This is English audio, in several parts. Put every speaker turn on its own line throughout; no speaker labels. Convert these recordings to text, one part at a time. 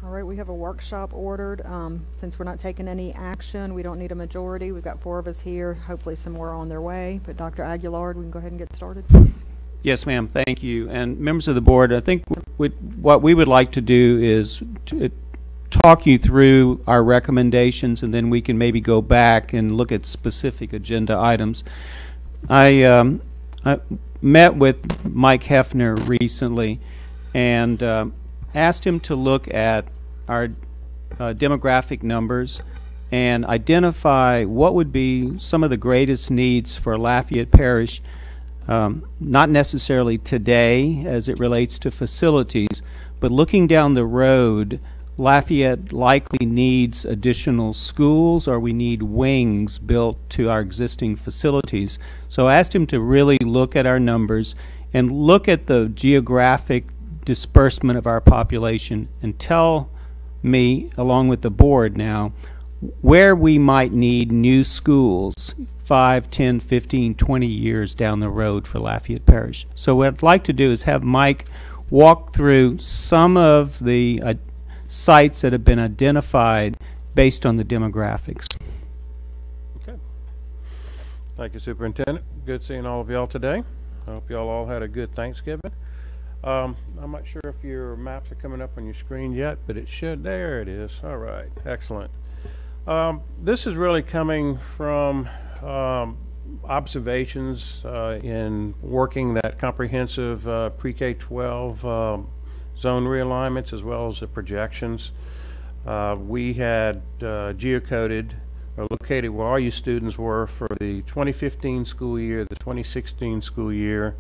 All right, we have a workshop ordered. Since we're not taking any action, we don't need a majority. We've got 4 of us here. Hopefully some more are on their way. But Dr. Aguilar, we can go ahead and get started.
Yes, ma'am. Thank you. And members of the board, I think what we would like to do is to talk you through our recommendations, and then we can maybe go back and look at specific agenda items. I met with Mike Hefner recently and asked him to look at our demographic numbers and identify what would be some of the greatest needs for Lafayette Parish, not necessarily today as it relates to facilities, but looking down the road. Lafayette likely needs additional schools, or we need wings built to our existing facilities. So I asked him to really look at our numbers and look at the geographic disbursement of our population and tell me, along with the board now, where we might need new schools 5, 10, 15, 20 years down the road for Lafayette Parish. So what I'd like to do is have Mike walk through some of the sites that have been identified based on the demographics.
Okay. Thank you, Superintendent. Good seeing all of y'all today. I hope y'all all had a good Thanksgiving. I'm not sure if your maps are coming up on your screen yet, but it should. There it is. All right. Excellent. This is really coming from observations in working that comprehensive pre-K-12 zone realignments as well as the projections. We had geocoded or located where all you students were for the 2015 school year, the 2016 school year,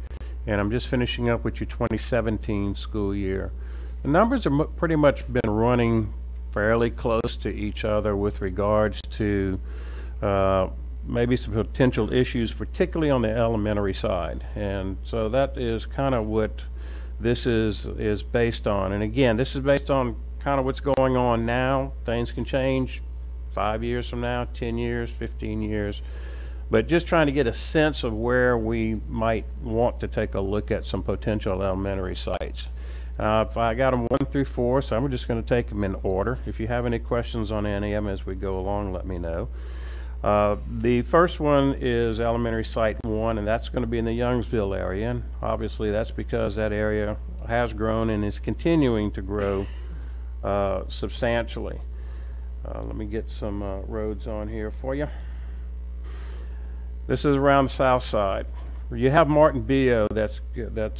and I'm just finishing up with your 2017 school year. The numbers are pretty much been running fairly close to each other with regards to maybe some potential issues, particularly on the elementary side. And so that is kind of what this is based on. And again, this is based on kind of what's going on now. Things can change 5 years from now, 10 years, 15 years. But just trying to get a sense of where we might want to take a look at some potential elementary sites. If I got them 1 through 4, so I'm just going to take them in order. If you have any questions on any of them as we go along, let me know. The first one is elementary site 1, and that's going to be in the Youngsville area. And obviously that's because that area has grown and is continuing to grow substantially. Let me get some roads on here for you. This is around the south side. You have Martin B.O. that's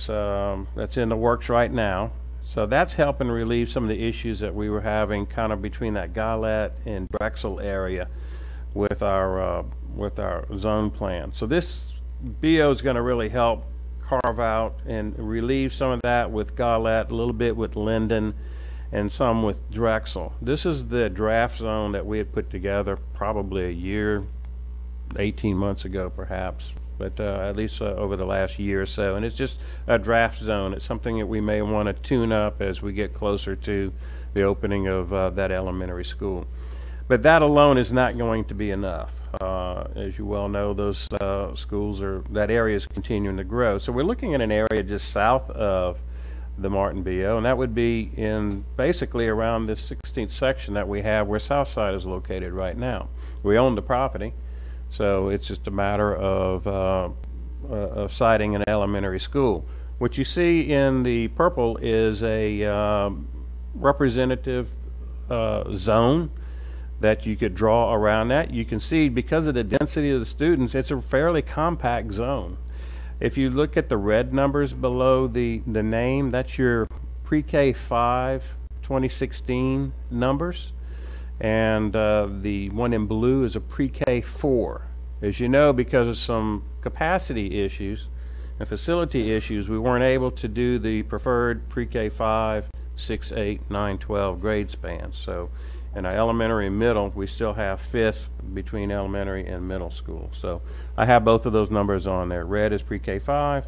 in the works right now. So that's helping relieve some of the issues that we were having kind of between that Gillette and Drexel area with our zone plan. So this BO is going to really help carve out and relieve some of that with Gillette, a little bit with Linden, and some with Drexel. This is the draft zone that we had put together probably a year, 18 months ago perhaps, but at least over the last year or so. And it's just a draft zone. It's something that we may want to tune up as we get closer to the opening of that elementary school. But that alone is not going to be enough. As you well know, those schools that area is continuing to grow. So we're looking at an area just south of the Martin B.O., and that would be in basically around this 16th section that we have where Southside is located right now. We own the property, so it's just a matter of siting an elementary school. What you see in the purple is a representative zone that you could draw around that. You can see because of the density of the students, it's a fairly compact zone. If you look at the red numbers below the name, that's your pre-K 5 2016 numbers, and the one in blue is a pre-K 4. As you know, because of some capacity issues and facility issues, we weren't able to do the preferred pre-K 5, 6, 8, 9, 12 grade spans. So in our elementary and middle, we still have 5th between elementary and middle school. So I have both of those numbers on there. Red is pre-K 5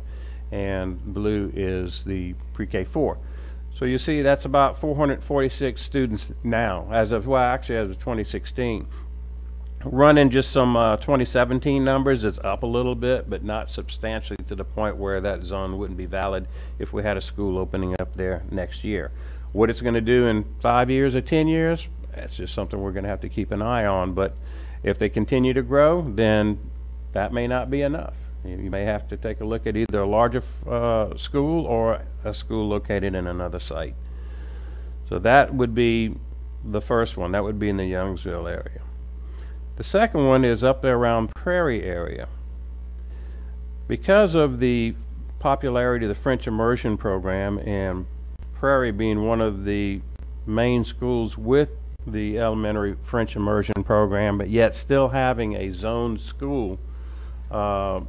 and blue is the pre-K 4. So you see that's about 446 students now, as of 2016. Running just some 2017 numbers, it's up a little bit, but not substantially to the point where that zone wouldn't be valid if we had a school opening up there next year. What it's going to do in 5 years or 10 years, that's just something we're going to have to keep an eye on. But if they continue to grow, then that may not be enough. You may have to take a look at either a larger school or a school located in another site. So that would be the first one. That would be in the Youngsville area. The second one is up there around Prairie area. Because of the popularity of the French immersion program and Prairie being one of the main schools with the elementary French immersion program, but yet still having a zoned school, or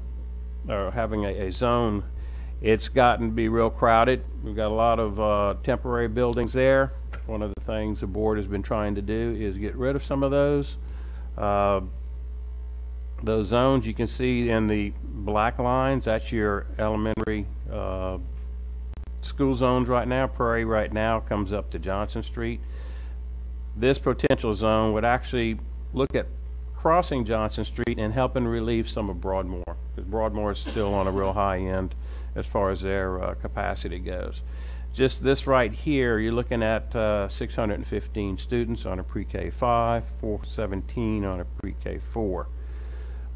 having a zone, it's gotten to be real crowded. We've got a lot of temporary buildings there. One of the things the board has been trying to do is get rid of some of those. Those zones you can see in the black lines, that's your elementary school zones right now. Prairie right now comes up to Johnson Street. This potential zone would actually look at crossing Johnson Street and helping relieve some of Broadmoor, because Broadmoor is still on a real high end as far as their capacity goes. Just this right here, you're looking at 615 students on a pre-K 5, 417 on a pre-K 4.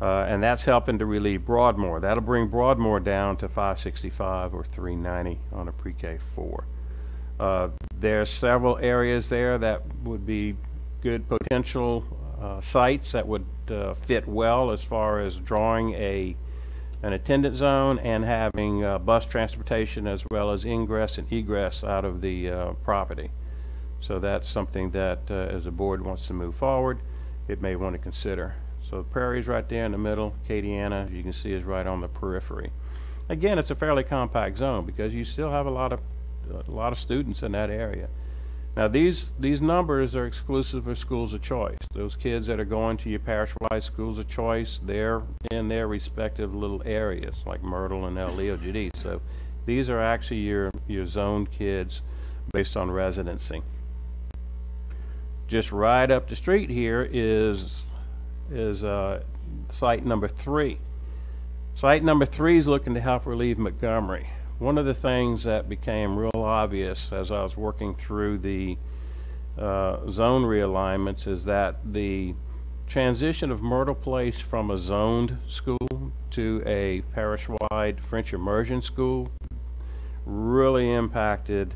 And that's helping to relieve Broadmoor. That'll bring Broadmoor down to 565 or 390 on a pre-K 4. There's several areas there that would be good potential sites that would fit well as far as drawing an attendance zone and having bus transportation as well as ingress and egress out of the property. So that's something that as the board wants to move forward, it may want to consider. So Prairie's right there in the middle. Acadiana, as you can see, is right on the periphery. Again, it's a fairly compact zone because you still have a lot of students in that area. Now these numbers are exclusive of schools of choice. Those kids that are going to your parish-wide schools of choice, they're in their respective little areas like Myrtle and El Leogidi. So these are actually your zoned kids based on residency. Just right up the street here is site number 3. Site number 3 is looking to help relieve Montgomery. One of the things that became real obvious as I was working through the zone realignments is that the transition of Myrtle Place from a zoned school to a parish-wide French immersion school really impacted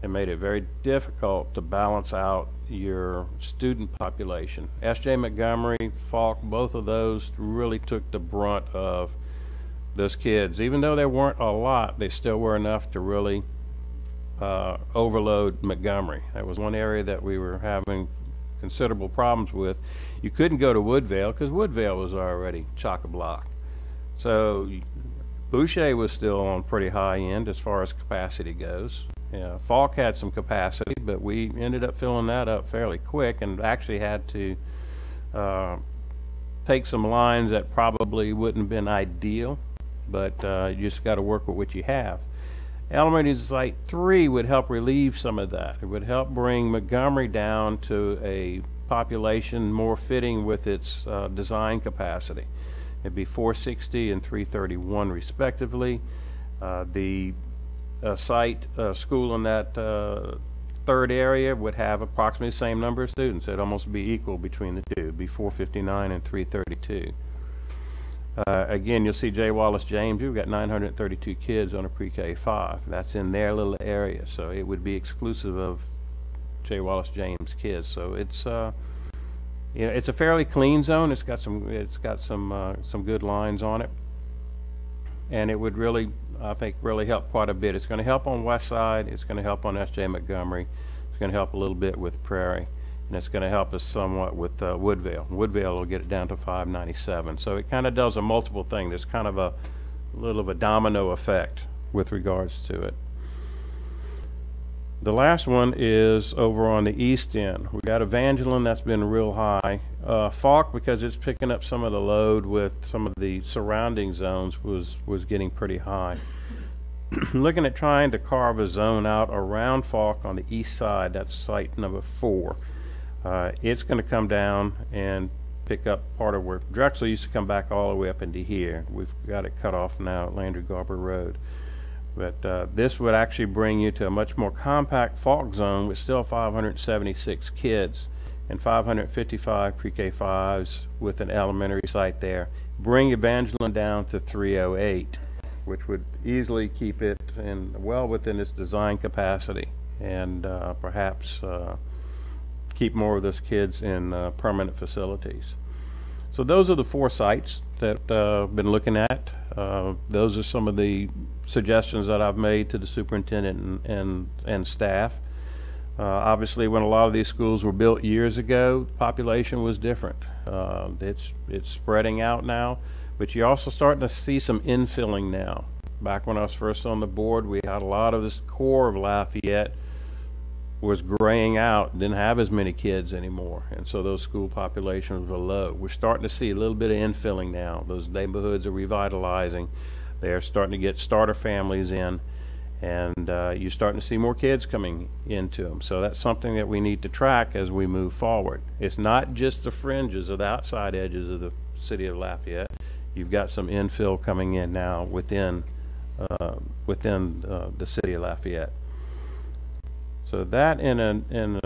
and made it very difficult to balance out your student population. S.J. Montgomery, Falk, both of those really took the brunt of those kids. Even though there weren't a lot, they still were enough to really overload Montgomery. That was one area that we were having considerable problems with. You couldn't go to Woodvale because Woodvale was already chock-a-block. So Boucher was still on pretty high end as far as capacity goes. Yeah, Falk had some capacity, but we ended up filling that up fairly quick and actually had to take some lines that probably wouldn't have been ideal, but you just got to work with what you have. Elementary Site 3 would help relieve some of that. It would help bring Montgomery down to a population more fitting with its design capacity. It'd be 460 and 331 respectively. The site school in that third area would have approximately the same number of students. It'd almost be equal between the two. It'd be 459 and 332. Again, you'll see J. Wallace James. We've got 932 kids on a pre-K 5. That's in their little area, so it would be exclusive of J. Wallace James kids. So it's you know, it's a fairly clean zone. It's got some good lines on it, and it would really, I think, really help quite a bit. It's going to help on West Side. It's going to help on S.J. Montgomery. It's going to help a little bit with Prairie. And it's going to help us somewhat with Woodvale. Woodvale will get it down to 597. So it kind of does a multiple thing. There's kind of a little of a domino effect with regards to it. The last one is over on the east end. We've got Evangeline, that's been real high. Falk, because it's picking up some of the load with some of the surrounding zones, was getting pretty high. Looking at trying to carve a zone out around Falk on the east side. That's site number 4. It's going to come down and pick up part of where Drexel used to come back all the way up into here. We've got it cut off now at Landry Garber Road. But this would actually bring you to a much more compact Falk zone with still 576 kids and 555 pre-K5s with an elementary site there. Bring Evangeline down to 308, which would easily keep it well within its design capacity, and perhaps keep more of those kids in permanent facilities. So those are the 4 sites that I've been looking at. Those are some of the suggestions that I've made to the superintendent and staff. Obviously, when a lot of these schools were built years ago, the population was different. It's spreading out now, but you're also starting to see some infilling now. Back when I was first on the board, we had a lot of this core of Lafayette was graying out, didn't have as many kids anymore, and so those school populations were low. We're starting to see a little bit of infilling now. Those neighborhoods are revitalizing. They're starting to get starter families in, and you're starting to see more kids coming into them. So that's something that we need to track as we move forward. It's not just the fringes of the outside edges of the city of Lafayette. You've got some infill coming in now within the city of Lafayette. So that, in a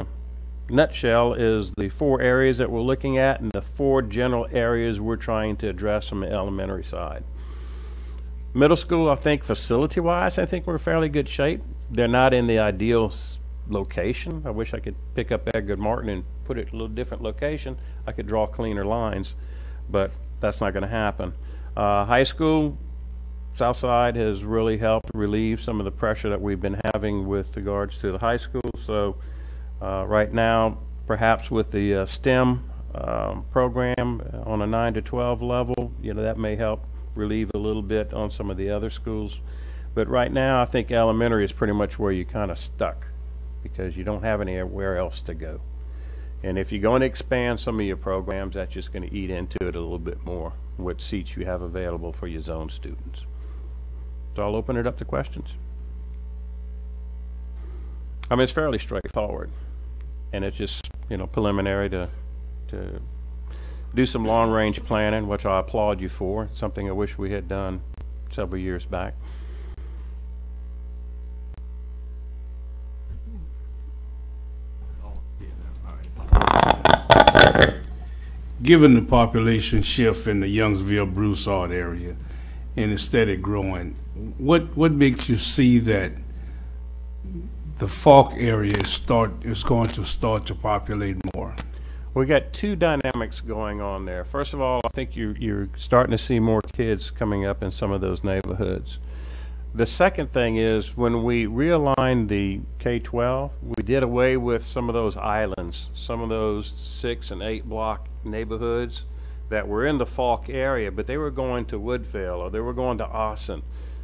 nutshell, is the 4 areas that we're looking at and the 4 general areas we're trying to address from the elementary side. Middle school, I think facility-wise, I think we're in fairly good shape. They're not in the ideal location. I wish I could pick up Edgar Martin and put it in a little different location. I could draw cleaner lines, but that's not going to happen. High school, Southside has really helped relieve some of the pressure that we've been having with regards to the high school. So right now, perhaps with the STEM program on a 9 to 12 level, that may help relieve a little bit on some of the other schools. But right now, I think elementary is pretty much where you're kind of stuck because you don't have anywhere else to go. And if you're going to expand some of your programs, that's just going to eat into it a little bit more, what seats you have available for your zone students. So I'll open it up to questions. I mean, it's fairly straightforward, and it's just, preliminary to do some long-range planning, which I applaud you for. It's something I wish we had done several years back.
Given the population shift in the Youngsville-Broussard area and instead of growing, what makes you see that the Falk area is going to start to populate more?
We got 2 dynamics going on there. First of all, I think you're starting to see more kids coming up in some of those neighborhoods. The second thing is when we realigned the K-12, we did away with some of those islands, some of those 6 and 8 block neighborhoods that were in the Falk area, but they were going to Woodville or they were going to Austin.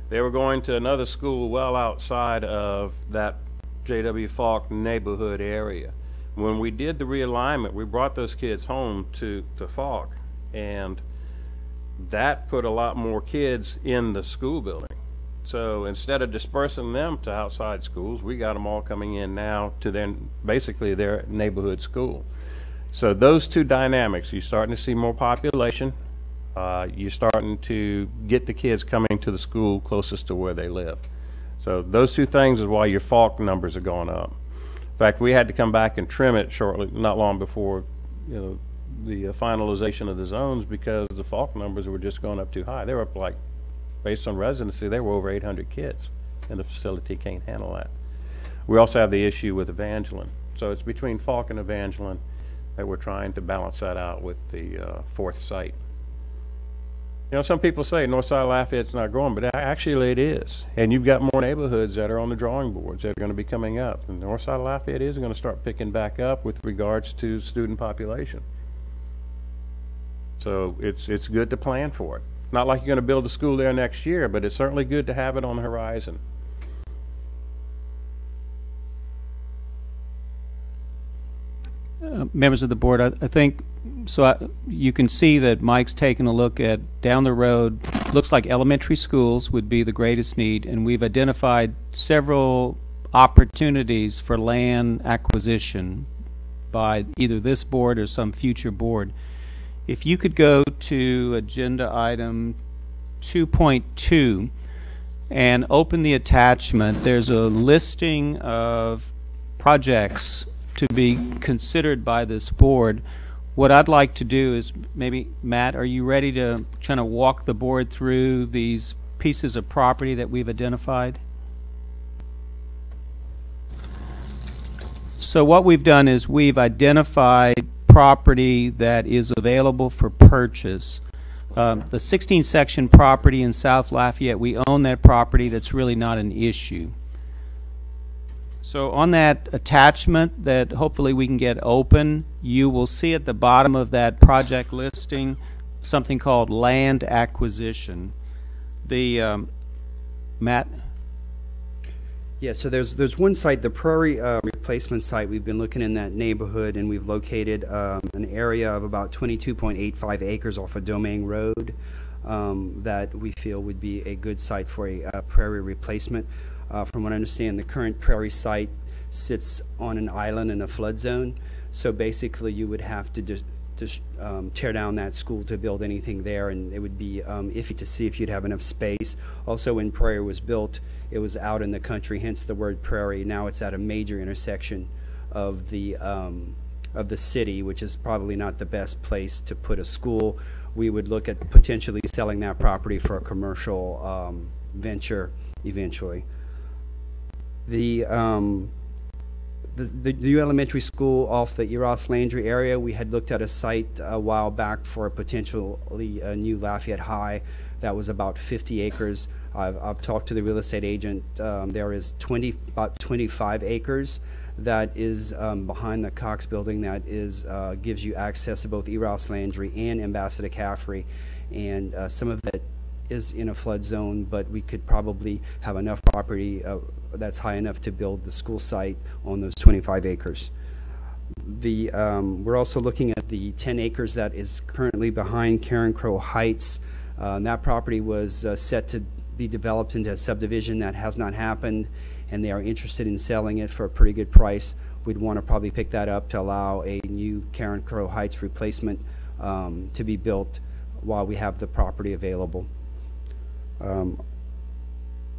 They were going to another school well outside of that J.W. Falk neighborhood area. When we did the realignment, we brought those kids home to Falk, and that put a lot more kids in the school building. So instead of dispersing them to outside schools, we got them all coming in now to basically their neighborhood school. So those 2 dynamics, you're starting to see more population. You're starting to get the kids coming to the school closest to where they live. So those 2 things is why your Falk numbers are going up. In fact, we had to come back and trim it not long before the finalization of the zones, because the Falk numbers were just going up too high. They were up, like, based on residency, they were over 800 kids, and the facility can't handle that. We also have the issue with Evangeline. So it's between Falk and Evangeline that we're trying to balance that out with the 4th site. Some people say Northside Lafayette's not growing, but actually it is. And you've got more neighborhoods that are on the drawing boards that are going to be coming up. And Northside Lafayette is going to start picking back up with regards to student population. So it's good to plan for it. Not like you're going to build a school there next year, but it's certainly good to have it on the horizon.
Members of the board, I think, you can see that Mike's taken a look at down the road. Looks like elementary schools would be the greatest need, and we've identified several opportunities for land acquisition by either this board or some future board. If you could go to agenda item 2.2, and open the attachment, there's a listing of projects to be considered by this board. What I'd like to do is, maybe, Matt, are you ready to kind of walk the board through these pieces of property that we've identified? So what we've done is we've identified property that is available for purchase. The 16 section property in South Lafayette, we own that property. That's really not an issue. So on that attachment that hopefully we can get open, you will see at the bottom of that project listing something called land acquisition. The Matt?
Yeah, so there's one site, the Prairie replacement site. We've been looking in that neighborhood, and we've located an area of about 22.85 acres off of Domain Road that we feel would be a good site for a prairie replacement. From what I understand, the current prairie site sits on an island in a flood zone, so basically you would have to just tear down that school to build anything there, and it would be iffy to see if you'd have enough space. Also, when Prairie was built, it was out in the country, hence the word prairie. Now it's at a major intersection of the city, which is probably not the best place to put a school. We would look at potentially selling that property for a commercial venture eventually. The new elementary school off the Eros Landry area, we had looked at a site a while back for a potentially new Lafayette High that was about 50 acres. I've talked to the real estate agent. There is about 25 acres that is behind the Cox building that is gives you access to both Eros Landry and Ambassador Caffrey, and some of that is in a flood zone, but we could probably have enough property that's high enough to build the school site on those 25 acres. We're also looking at the 10 acres that is currently behind Karen Crow Heights. That property was set to be developed into a subdivision. That has not happened, and they are interested in selling it for a pretty good price. We'd want to probably pick that up to allow a new Karen Crow Heights replacement to be built while we have the property available.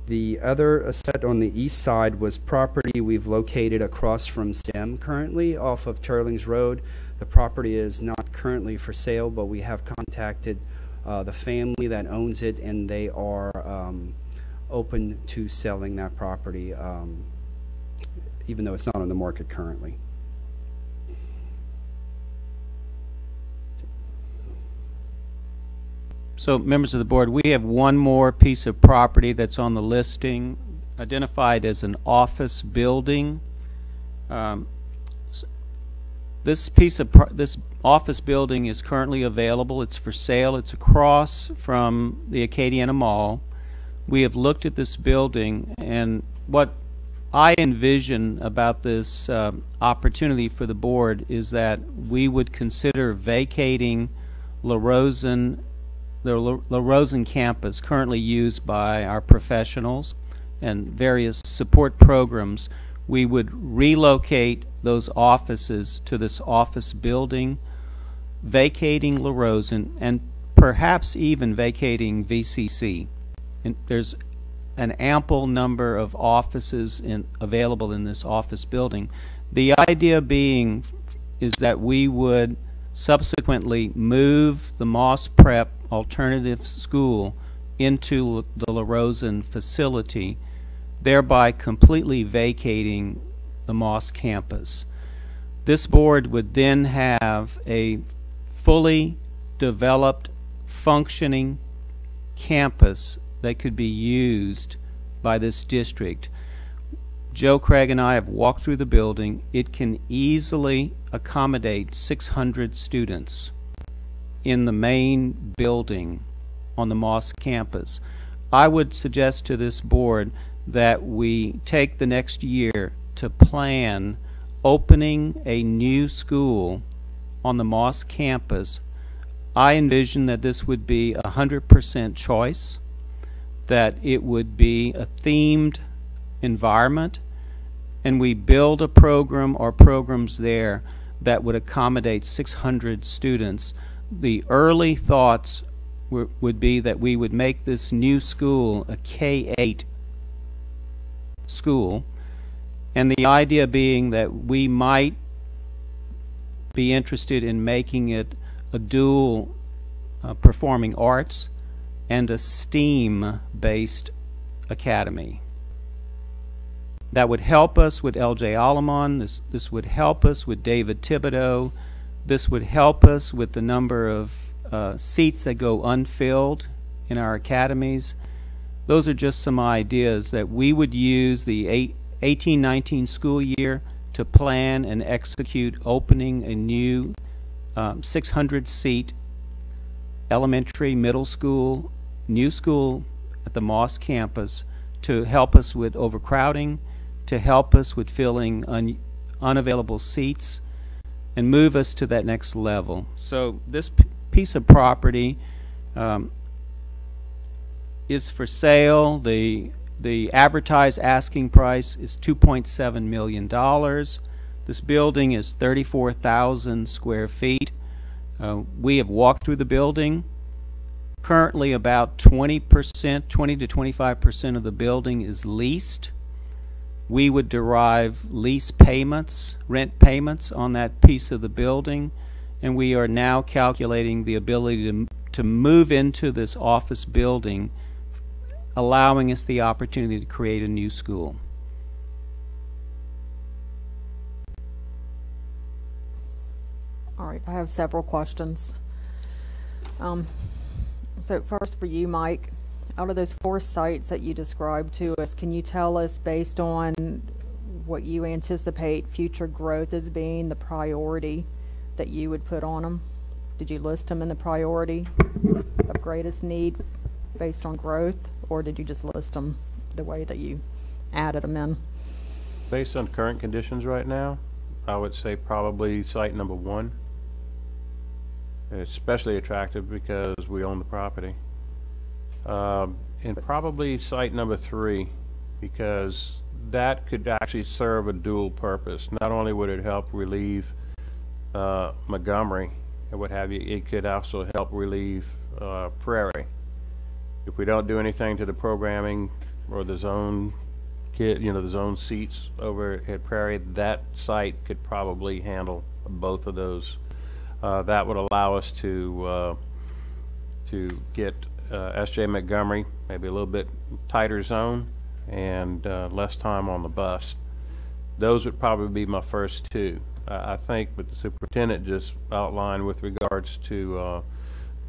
The other set on the east side was property we've located across from STEM currently off of Turlings Road. The property is not currently for sale, but we have contacted the family that owns it, and they are open to selling that property, even though it's not on the market currently.
So, members of the board, we have one more piece of property that's on the listing, identified as an office building. This office building is currently available. It's for sale. It's across from the Acadiana Mall. We have looked at this building, and what I envision about this opportunity for the board is that we would consider vacating the La Rosen campus, currently used by our professionals and various support programs. We would relocate those offices to this office building, vacating La Rosen, and perhaps even vacating VCC. And there's an ample number of offices available in this office building. The idea being is that we would subsequently move the Moss Prep Alternative School into the La Rosen facility, thereby completely vacating the Moss campus. This board would then have a fully developed, functioning campus that could be used by this district. Joe Craig and I have walked through the building. It can easily accommodate 600 students in the main building on the Moss campus. I would suggest to this board that we take the next year to plan opening a new school on the Moss campus. I envision that this would be 100% choice, that it would be a themed environment, and we build a program or programs there that would accommodate 600 students. The early thoughts would be that we would make this new school a K-8 school, and the idea being that we might be interested in making it a dual performing arts and a STEAM-based academy. That would help us with L.J. Alamon. This would help us with David Thibodeau. This would help us with the number of seats that go unfilled in our academies. Those are just some ideas that we would use the 18-19 school year to plan and execute opening a new 600-seat elementary, middle school, new school at the Moss campus to help us with overcrowding, to help us with filling unavailable seats, and move us to that next level. So this piece of property is for sale. The advertised asking price is $2.7 million. This building is 34,000 square feet. We have walked through the building. Currently about 20%, 20 to 25% of the building is leased. We would derive lease payments, rent payments on that piece of the building, and we are now calculating the ability to move into this office building, allowing us the opportunity to create a new school.
All right, I have several questions. So first for you, Mike, out of those 4 sites that you described to us, can you tell us, based on what you anticipate future growth as being the priority that you would put on them? Did you list them in the priority of greatest need based on growth, or did you just list them the way that you added them in?
Based on current conditions right now, I would say probably site number 1. It's especially attractive because we own the property. And probably site number 3, because that could actually serve a dual purpose. Not only would it help relieve Montgomery and what have you, it could also help relieve Prairie. If we don't do anything to the programming or the zone the zone seats over at Prairie, that site could probably handle both of those. That would allow us to get S.J. Montgomery maybe a little bit tighter zone and less time on the bus. Those would probably be my first 2. I think what the superintendent just outlined with regards to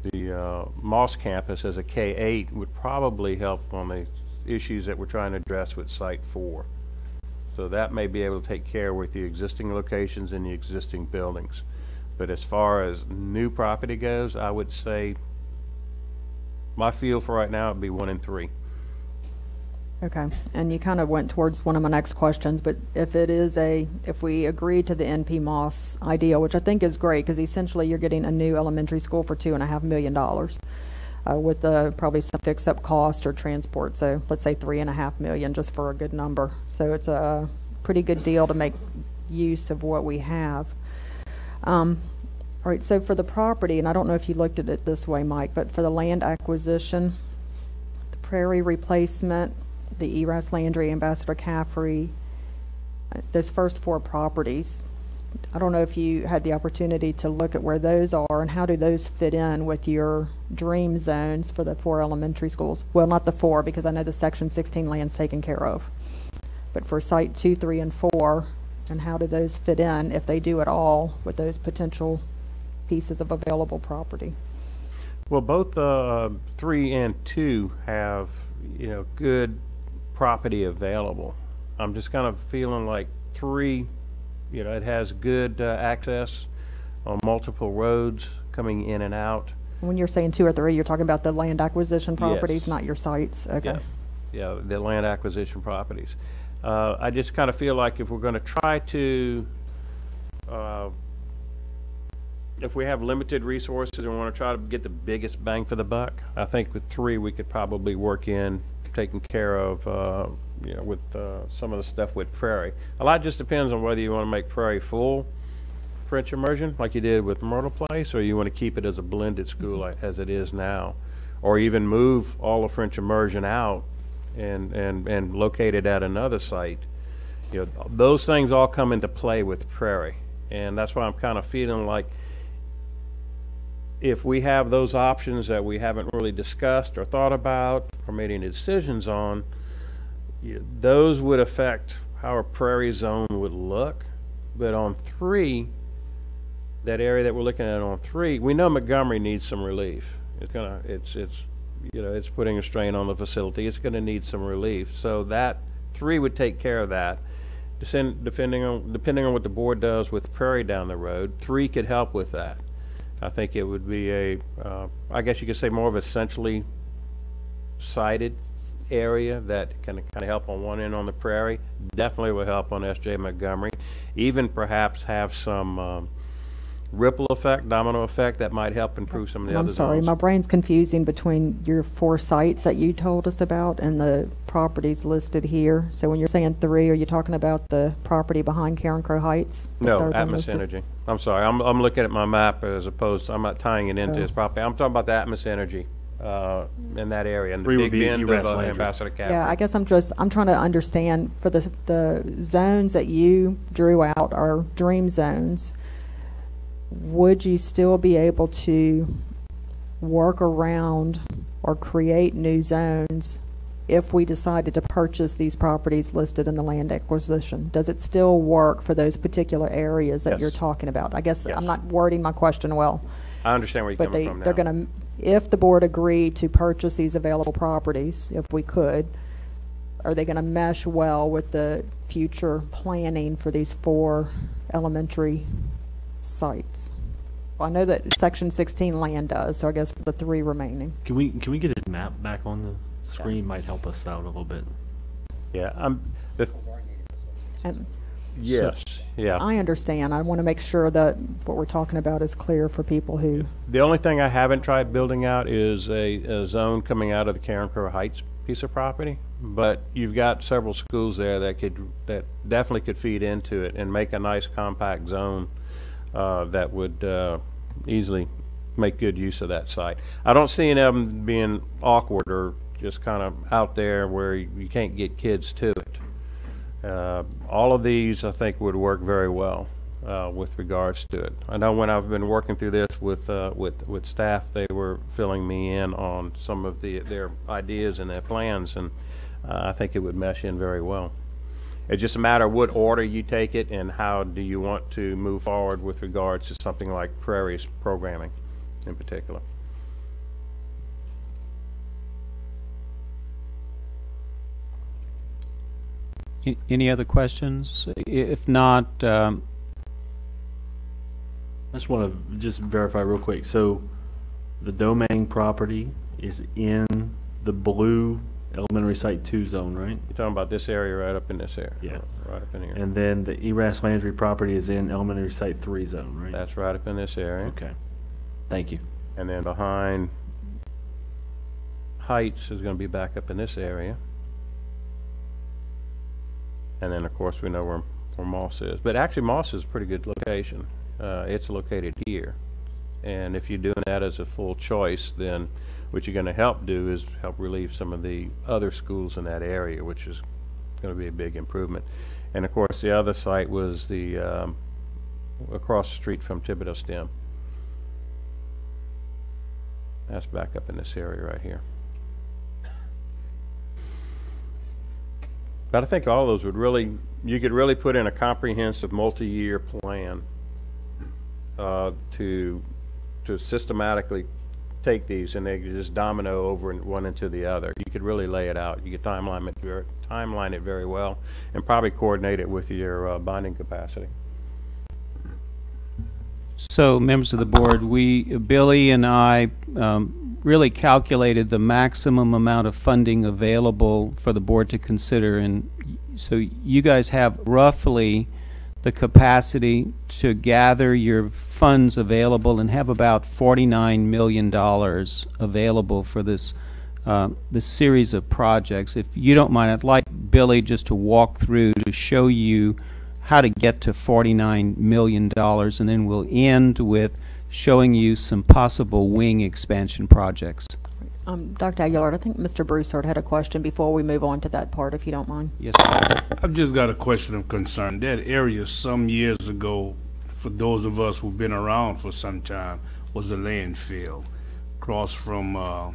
the Moss campus as a K-8 would probably help on the issues that we're trying to address with Site 4. So that may be able to take care with the existing locations and the existing buildings. But as far as new property goes, I would say my feel for right now would be 1 and 3.
Okay, and you kind of went towards one of my next questions, but if we agree to the NP Moss idea, which I think is great, because essentially you're getting a new elementary school for $2.5 million with probably some fix-up cost or transport, so let's say $3.5 million just for a good number. So it's a pretty good deal to make use of what we have. All right, so for the property, and I don't know if you looked at it this way, Mike, but for the land acquisition, the Prairie replacement, the ERAS Landry, Ambassador Caffrey, those first 4 properties, I don't know if you had the opportunity to look at where those are and how do those fit in with your dream zones for the 4 elementary schools. Well, not the 4, because I know the Section 16 land's taken care of, but for site 2, 3, and 4, and how do those fit in, if they do at all, with those potential pieces of available property?
Well, both 3 and 2 have, good property available. I'm just kind of feeling like 3, it has good access on multiple roads coming in and out.
When you're saying 2 or 3, you're talking about the land acquisition properties,
Yes.
Not your sites. Okay.
Yeah, the land acquisition properties. I just kind of feel like if we're going to try to, if we have limited resources and we want to try to get the biggest bang for the buck, I think with 3 we could probably work in taking care of, with some of the stuff with Prairie. A lot just depends on whether you want to make Prairie full French immersion like you did with Myrtle Place, or you want to keep it as a blended school as it is now, or even move all of French immersion out and located at another site, you know, those things all come into play with Prairie. And that's why I'm kind of feeling like if we have those options that we haven't really discussed or thought about or made any decisions on, those would affect how a prairie zone would look. But on 3, that area that we're looking at on 3, we know Montgomery needs some relief. It's putting a strain on the facility. It's going to need some relief. So that 3 would take care of that. Depending on what the board does with Prairie down the road, 3 could help with that. I think it would be I guess you could say more of a centrally sited area that can kind of help on one end on the Prairie. Definitely will help on S.J. Montgomery. Even perhaps have some ripple effect, domino effect that might help improve some of the other zones.
I'm sorry, my brain's confusing between your 4 sites that you told us about and the properties listed here. So when you're saying 3, are you talking about the property behind Karen Crow Heights?
No, Atmos Energy. I'm sorry, I'm looking at my map as opposed to, I'm not tying it into his property. I'm talking about the Atmos Energy in that area, and the big bend of Ambassador Capital.
Yeah, I guess I'm trying to understand for the zones that you drew out are dream zones. Would you still be able to work around or create new zones if we decided to purchase these properties listed in the land acquisition? Does it still work for those particular areas that you're talking about? I guess I'm not wording my question well.
I understand where you're coming from now.
They're going to, if the board agreed to purchase these available properties, if we could, are they going to mesh well with the future planning for these 4 elementary sites? Well, I know that Section 16 land does, so I guess for the 3 remaining.
Can we get his map back on the screen? Might help us out a little bit.
Yeah,
And
yes, yeah.
I understand. I want to make sure that what we're talking about is clear for people who...
The only thing I haven't tried building out is a zone coming out of the Karen Crow Heights piece of property, but you've got several schools there that definitely could feed into it and make a nice compact zone that would easily make good use of that site. I don't see any of them being awkward or just kind of out there where you can't get kids to it. All of these, I think, would work very well with regards to it. I know when I've been working through this with staff, they were filling me in on some of their ideas and their plans, and I think it would mesh in very well. It's just a matter of what order you take it and how do you want to move forward with regards to something like Prairie's programming in particular.
Any other questions? If not,
I just want to just verify real quick. So the Domain property is in the blue elementary site 2 zone, right?
You're talking about this area right up in this area?
Yeah.
Right up in here.
And then the Eras Landry property is in elementary site 3 zone, right?
That's right up in this area.
Okay. Thank you.
And then behind Heights is going to be back up in this area. And then, of course, we know where Moss is. But actually, Moss is a pretty good location. It's located here. And if you're doing that as a full choice, then what you're going to help do is help relieve some of the other schools in that area, which is going to be a big improvement. And, of course, the other site was the across the street from Thibodeau STEM. That's back up in this area right here. But I think all those would really, you could really put in a comprehensive multi-year plan to systematically take these and they could just domino over one into the other. You could really lay it out. You could timeline it very well and probably coordinate it with your bonding capacity.
so members of the board, Billy and I really calculated the maximum amount of funding available for the board to consider, and so you guys have roughly the capacity to gather your funds available and have about $49 million available for this this series of projects. If you don't mind, I'd like Billy just to walk through to show you how to get to $49 million, and then we'll end with showing you some possible wing expansion projects.
Dr. Aguilar, I think Mr. Broussard had a question before we move on to that part, if you don't mind.
Yes.
I've just got a question of concern. That area some years ago, for those of us who've been around for some time, was a landfill across from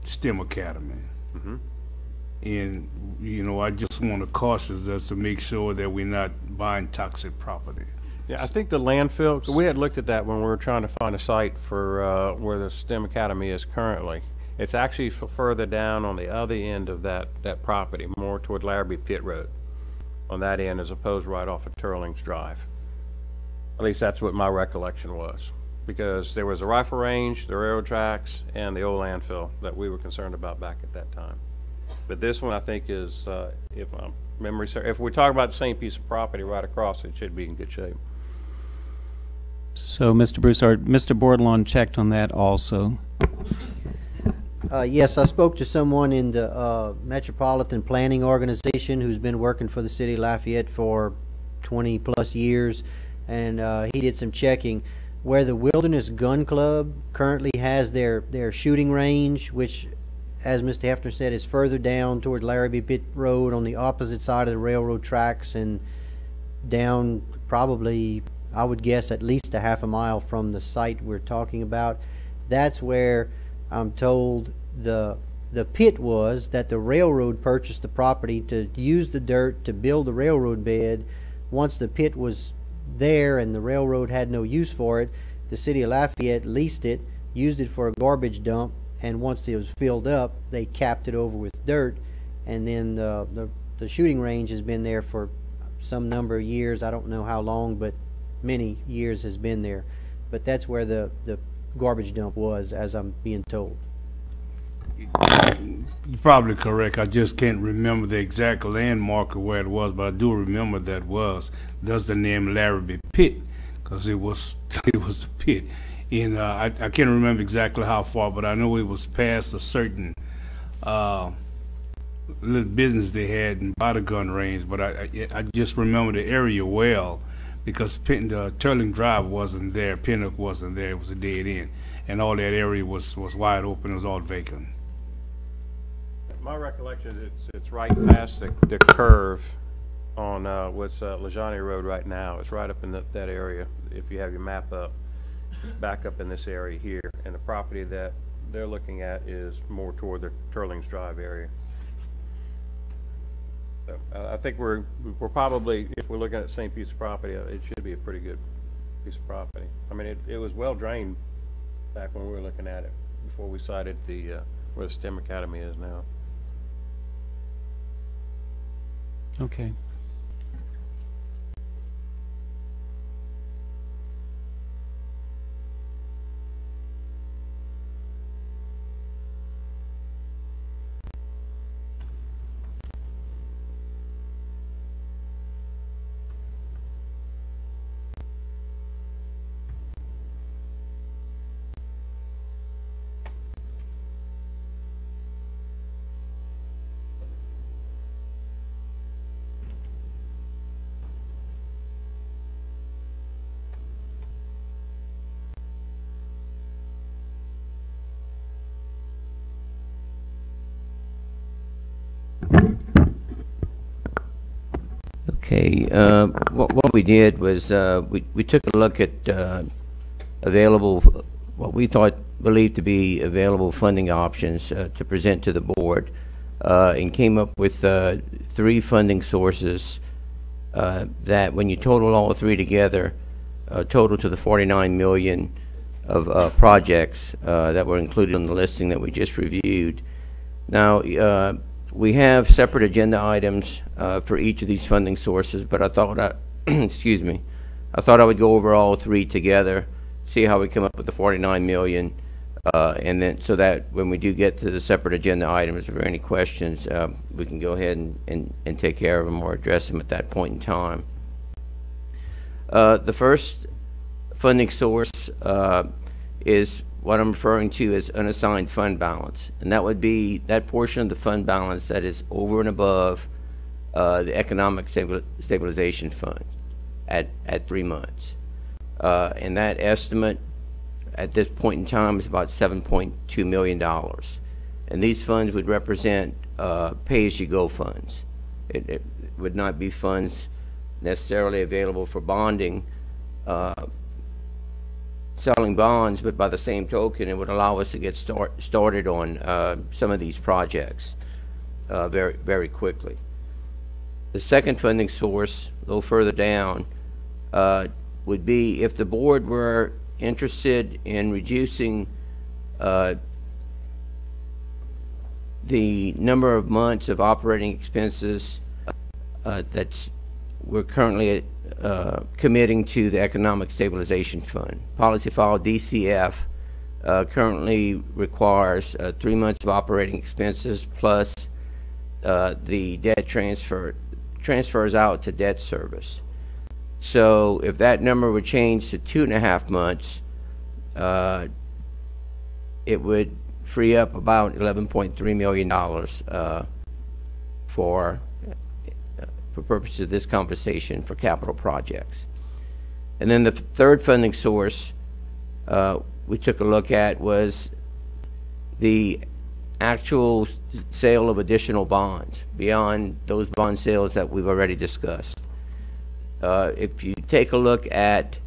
STEM Academy.
Mm-hmm.
And, you know, I just want to caution us to make sure that we're not buying toxic property.
Yeah, I think the landfill, we had looked at that when we were trying to find a site for where the STEM Academy is currently. It's actually further down on the other end of that property, more toward Larrabee Pit Road, on that end, as opposed right off of Turlings Drive. At least that's what my recollection was, because there was a rifle range, the railroad tracks, and the old landfill that we were concerned about back at that time. But this one, I think, is, if my memory serves, if we talk about the same piece of property right across, it should be in good shape.
So, Mr. Broussard, Mr. Bordelon checked on that also.
Yes, I spoke to someone in the Metropolitan Planning Organization who's been working for the city of Lafayette for 20 plus years, and he did some checking. Where the Wilderness Gun Club currently has their shooting range, which, as Mr. Hefner said, is further down toward Larrabee Pit Road on the opposite side of the railroad tracks, and down probably, I would guess, at least a half a mile from the site we're talking about. That's where I'm told the pit was, that the railroad purchased the property to use the dirt to build the railroad bed. Once the pit was there and the railroad had no use for it, the city of Lafayette leased it, used it for a garbage dump, and once it was filled up, they capped it over with dirt. And then the shooting range has been there for some number of years. I don't know how long, but many years has been there. But that's where the garbage dump was, as I'm being told.
You're probably correct. I just can't remember the exact landmark of where it was, but I do remember that was. That's the name Larrabee Pit, because it was a pit. And I can't remember exactly how far, but I know it was past a certain little business they had by the gun range. But I just remember the area well, because Turling Drive wasn't there, Pinnock wasn't there. It was a dead end, and all that area was wide open. It was all vacant.
My recollection is it's right past the curve on what's Lejani Road right now. It's right up in that area. If you have your map up, it's back up in this area here, and the property that they're looking at is more toward the Turlings Drive area. So I think we're probably, if we're looking at the same piece of property, it should be a pretty good piece of property. I mean, it was well drained back when we were looking at it, before we sited where the STEM Academy is now.
Okay.
Okay, what we did was we took a look at available, what we believed to be available funding options to present to the board, and came up with 3 funding sources that, when you total all 3 together, total to the $49 million of projects that were included on the listing that we just reviewed. Now, we have separate agenda items for each of these funding sources, but I thought excuse me, I thought I would go over all 3 together, see how we come up with the $49 million, and then so that when we do get to the separate agenda items, if there are any questions, we can go ahead and take care of them or address them at that point in time. The first funding source is what I'm referring to as unassigned fund balance, and that would be that portion of the fund balance that is over and above the economic stabilization fund at 3 months, and that estimate at this point in time is about $7.2 million. And these funds would represent pay-as-you-go funds. It would not be funds necessarily available for bonding, selling bonds, but by the same token, it would allow us to get started on some of these projects very, very quickly. The second funding source, a little further down, would be if the board were interested in reducing the number of months of operating expenses that we're currently committing to the Economic Stabilization Fund. Policy file DCF currently requires 3 months of operating expenses plus the debt transfers out to debt service. So if that number would change to 2.5 months, it would free up about $11.3 million for purposes of this conversation for capital projects. And then the third funding source we took a look at was the actual sale of additional bonds beyond those bond sales that we've already discussed. If you take a look at,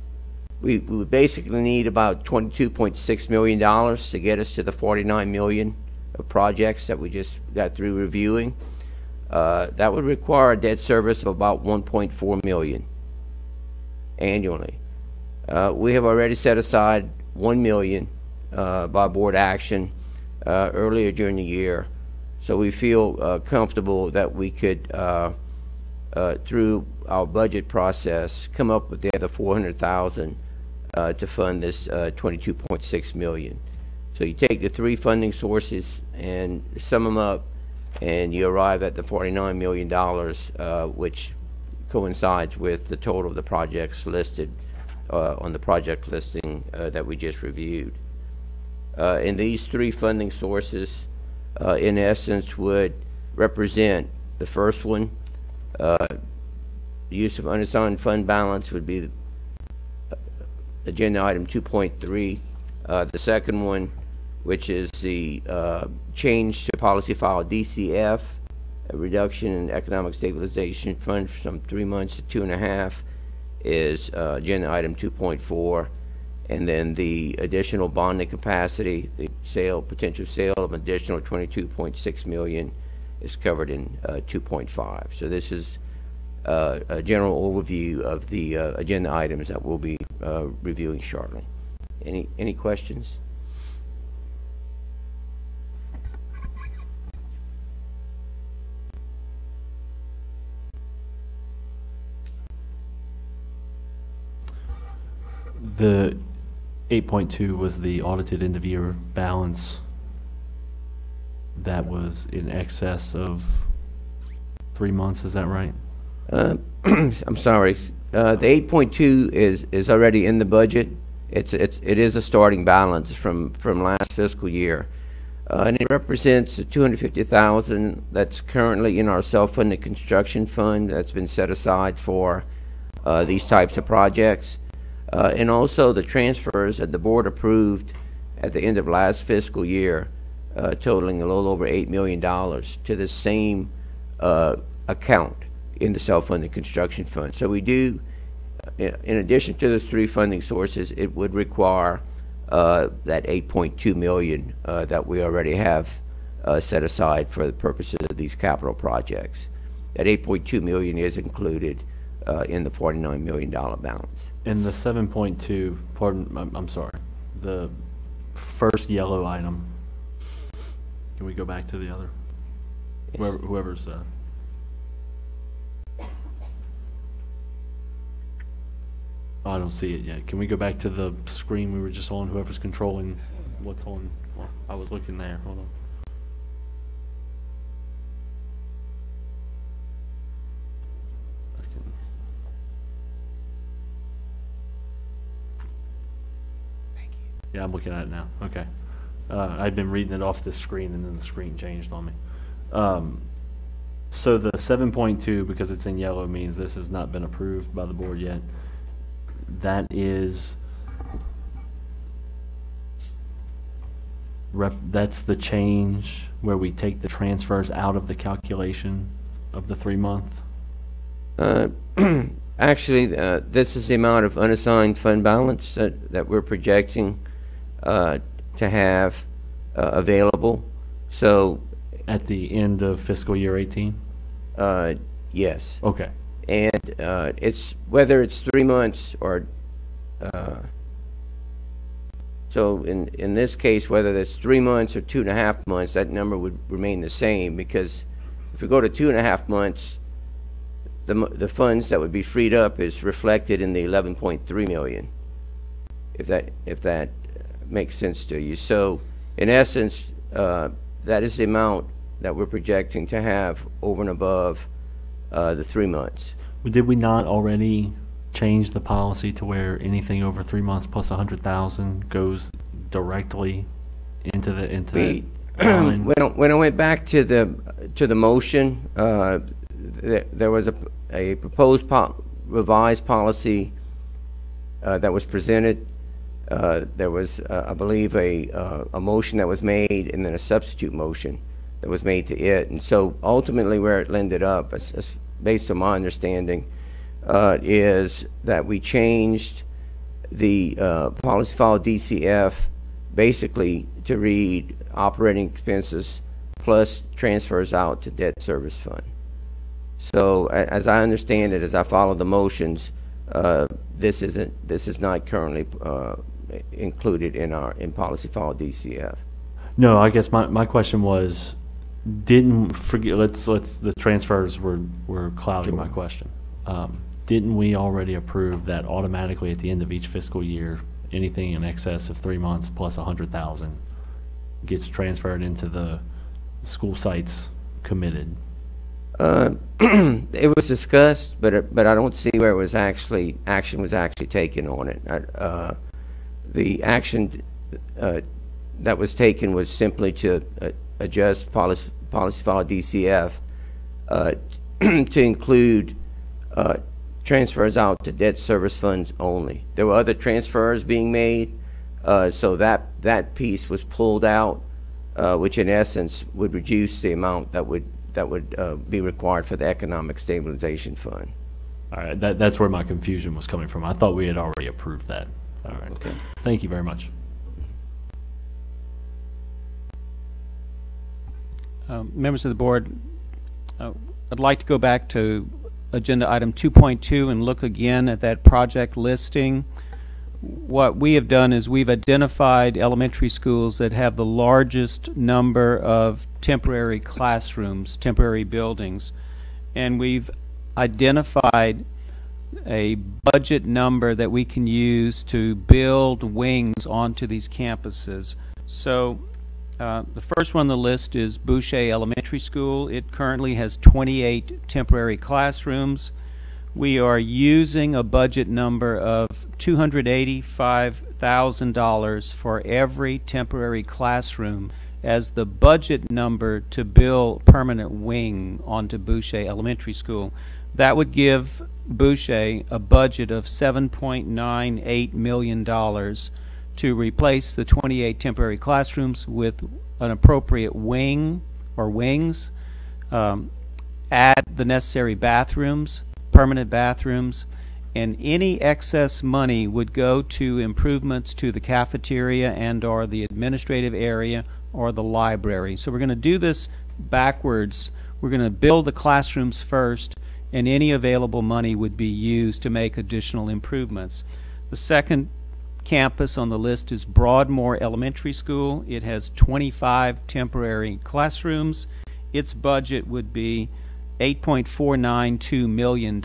we would basically need about $22.6 million to get us to the $49 million of projects that we just got through reviewing. That would require a debt service of about $1.4 million annually. We have already set aside $1 million by board action earlier during the year, so we feel comfortable that we could, through our budget process, come up with the other $400,000 to fund this $22.6 million. So you take the three funding sources and sum them up, and you arrive at the $49 million, which coincides with the total of the projects listed on the project listing that we just reviewed. And these three funding sources, in essence, would represent the first one. The use of unassigned fund balance would be agenda item 2.3. The second one, which is the change to policy file DCF, a reduction in economic stabilization fund from 3 months to 2.5, is agenda item 2.4. And then the additional bonding capacity, the potential sale of additional $22.6 million, is covered in 2.5. So this is a general overview of the agenda items that we'll be reviewing shortly. Any questions?
The 8.2 was the audited end of year balance that was in excess of 3 months, is that right?
I'm sorry. The 8.2 is already in the budget. It is a starting balance from last fiscal year, and it represents $250,000 that's currently in our self-funded construction fund that's been set aside for these types of projects, and also the transfers that the board approved at the end of last fiscal year, totaling a little over $8 million to the same account in the self-funded construction fund. So we do, in addition to those three funding sources, it would require that $8.2 million that we already have set aside for the purposes of these capital projects. That $8.2 million is included in the $49 million balance.
In the 7.2, pardon, I'm sorry, the first yellow item, can we go back to the other?
Yes.
Whoever's I don't see it yet. Can we go back to the screen we were just on? Whoever's controlling what's on. Well, I was looking there. Hold on.
Thank you.
Yeah, I'm looking at it now. Okay. I'd been reading it off this screen, and then the screen changed on me. So the 7.2, because it's in yellow, means this has not been approved by the board yet. That is that's the change where we take the transfers out of the calculation of the 3-month?
Actually, this is the amount of unassigned fund balance that we're projecting to have available. So,
At the end of fiscal year 18?
yes.
Okay.
And it's whether it's 3 months or so in this case, whether it's 3 months or 2.5 months, that number would remain the same, because if we go to 2.5 months, the funds that would be freed up is reflected in the 11.3 million. If that makes sense to you. So in essence, that is the amount that we're projecting to have over and above the 3 months.
Did we not already change the policy to where anything over 3 months plus 100,000 goes directly into the line?
When I went back to the motion, there was a proposed revised policy that was presented. There was, I believe, a motion that was made, and then a substitute motion that was made to it. And so ultimately where it ended up, based on my understanding, is that we changed the policy file DCF basically to read operating expenses plus transfers out to debt service fund. So as I understand it, as I follow the motions, this is not currently included in policy file DCF.
No, I guess my question was, the transfers were clouding my question. Didn't we already approve that automatically at the end of each fiscal year, anything in excess of 3 months plus 100,000 gets transferred into the school sites committed?
It was discussed, but I don't see where it was action was actually taken on it. The action that was taken was simply to adjust policy file DCF to include transfers out to debt service funds only. There were other transfers being made, so that piece was pulled out, which in essence would reduce the amount that would be required for the Economic Stabilization Fund.
All right, that's where my confusion was coming from. I thought we had already approved that. All right.
Okay.
Thank you very much.
Members of the board, I'd like to go back to agenda item 2.2 and look again at that project listing. What we have done is we've identified elementary schools that have the largest number of temporary classrooms, temporary buildings, and we've identified a budget number that we can use to build wings onto these campuses. So the first one on the list is Boucher Elementary School. It currently has 28 temporary classrooms. We are using a budget number of $285,000 for every temporary classroom as the budget number to build permanent wing onto Boucher Elementary School. That would give Boucher a budget of $7.98 million to replace the 28 temporary classrooms with an appropriate wing or wings, add the necessary bathrooms, permanent bathrooms, and any excess money would go to improvements to the cafeteria and or the administrative area or the library. So we're going to do this backwards. We're going to build the classrooms first, and any available money would be used to make additional improvements. The second campus on the list is Broadmoor Elementary School. It has 25 temporary classrooms. Its budget would be $8.492 million.